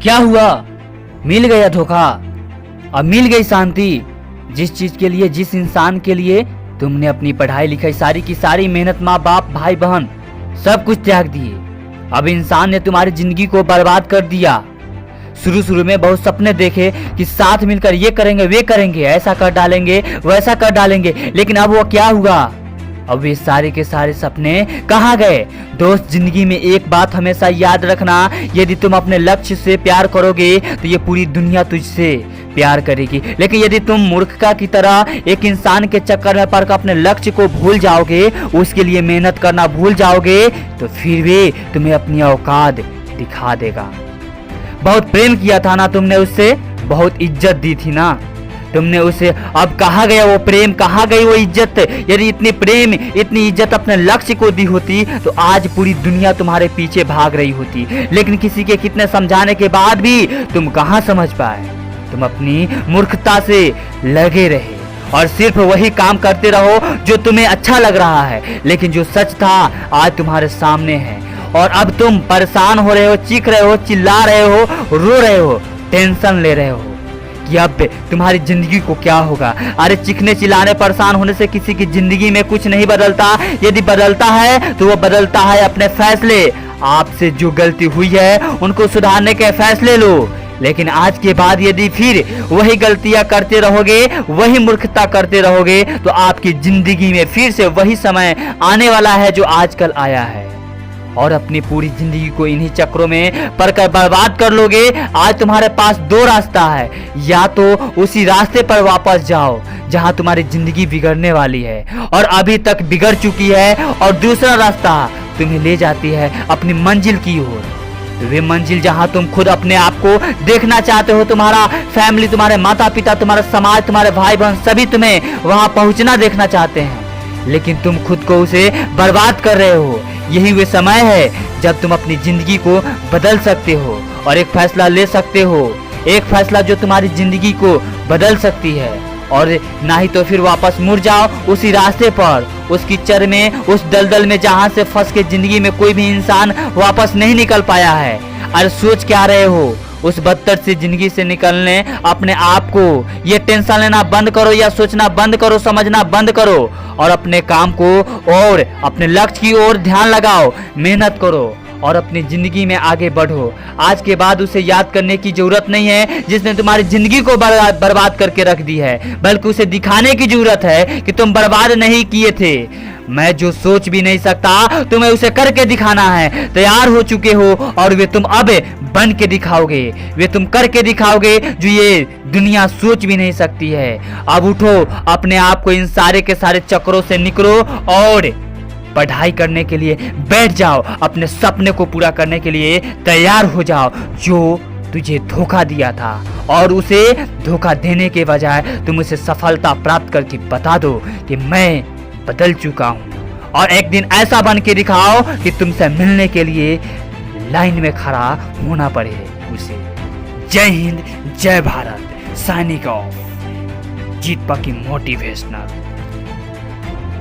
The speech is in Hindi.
क्या हुआ? मिल गया धोखा, अब मिल गई शांति। जिस चीज के लिए, जिस इंसान के लिए तुमने अपनी पढ़ाई लिखाई सारी की सारी मेहनत, माँ बाप भाई बहन सब कुछ त्याग दिए, अब इंसान ने तुम्हारी जिंदगी को बर्बाद कर दिया। शुरू शुरू में बहुत सपने देखे कि साथ मिलकर ये करेंगे वे करेंगे, ऐसा कर डालेंगे वैसा कर डालेंगे, लेकिन अब वो क्या हुआ? अब वे सारे के सारे सपने कहाँ गए? दोस्त, जिंदगी में एक बात हमेशा याद रखना, यदि तुम अपने लक्ष्य से प्यार करोगे तो ये पूरी दुनिया तुझसे प्यार करेगी, लेकिन यदि तुम मूर्खता की तरह एक इंसान के चक्कर में पड़कर अपने लक्ष्य को भूल जाओगे, उसके लिए मेहनत करना भूल जाओगे, तो फिर वे तुम्हें अपनी औकात दिखा देगा। बहुत प्रेम किया था ना तुमने उससे, बहुत इज्जत दी थी ना तुमने उसे, अब कहाँ गया वो प्रेम, कहाँ गई वो इज्जत? यदि इतनी प्रेम इतनी इज्जत अपने लक्ष्य को दी होती तो आज पूरी दुनिया तुम्हारे पीछे भाग रही होती, लेकिन किसी के कितने समझाने के बाद भी तुम कहाँ समझ पाए। तुम अपनी मूर्खता से लगे रहे और सिर्फ वही काम करते रहो जो तुम्हें अच्छा लग रहा है, लेकिन जो सच था आज तुम्हारे सामने है और अब तुम परेशान हो रहे हो, चीख रहे हो, चिल्ला रहे हो, रो रहे हो, टेंशन ले रहे हो कि अब तुम्हारी जिंदगी को क्या होगा। अरे चीखने चिल्लाने परेशान होने से किसी की जिंदगी में कुछ नहीं बदलता, यदि बदलता है तो वो बदलता है अपने फैसले। आपसे जो गलती हुई है उनको सुधारने के फैसले लो, लेकिन आज के बाद यदि फिर वही गलतियां करते रहोगे, वही मूर्खता करते रहोगे, तो आपकी जिंदगी में फिर से वही समय आने वाला है जो आजकल आया है और अपनी पूरी जिंदगी को इन्हीं चक्रों में पड़कर बर्बाद कर लोगे। आज तुम्हारे पास दो रास्ता है, या तो उसी रास्ते पर वापस जाओ जहां तुम्हारी जिंदगी बिगड़ने वाली है और अभी तक बिगड़ चुकी है, और दूसरा रास्ता तुम्हें ले जाती है अपनी मंजिल की ओर, वे मंजिल जहां तुम खुद अपने आप को देखना चाहते हो। तुम्हारा फैमिली, तुम्हारे माता पिता, तुम्हारा समाज, तुम्हारे भाई बहन सभी तुम्हें वहां पहुंचना देखना चाहते हैं, लेकिन तुम खुद को उसे बर्बाद कर रहे हो। यही वे समय है जब तुम अपनी जिंदगी को बदल सकते हो और एक फैसला ले सकते हो, एक फैसला जो तुम्हारी जिंदगी को बदल सकती है, और ना ही तो फिर वापस मुड़ जाओ उसी रास्ते पर, उस कीचड़ में, उस दलदल में जहां से फंस के जिंदगी में कोई भी इंसान वापस नहीं निकल पाया है। अरे सोच क्या रहे हो? उस बदतर से जिंदगी से निकलने अपने आप को, ये टेंशन लेना बंद करो, या सोचना बंद करो, समझना बंद करो और अपने काम को और अपने लक्ष्य की ओर ध्यान लगाओ, मेहनत करो और अपनी जिंदगी में आगे बढ़ो। आज के बाद उसे याद करने की जरूरत नहीं है जिसने तुम्हारी जिंदगी को बर्बाद करके रख दी है, बल्कि उसे दिखाने की जरूरत है कि तुम बर्बाद नहीं किए थे। मैं जो सोच भी नहीं सकता तुम्हें उसे करके दिखाना है। तैयार हो चुके हो और वे तुम अब बन के दिखाओगे, वे तुम करके दिखाओगे जो ये दुनिया सोच भी नहीं सकती है। अब उठो, अपने आप को इन सारे के सारे चक्रों से निकलो और पढ़ाई करने के लिए बैठ जाओ, अपने सपने को पूरा करने के लिए तैयार हो जाओ। जो तुझे धोखा दिया था और उसे धोखा देने के बजाय तुम उसे सफलता प्राप्त करके बता दो कि मैं बदल चुका हूँ, और एक दिन ऐसा बन के दिखाओ कि तुमसे मिलने के लिए लाइन में खड़ा होना पड़े उसे। जय हिंद, जय भारत, साइनिंग ऑफ, जीत पकी मोटिवेशनल।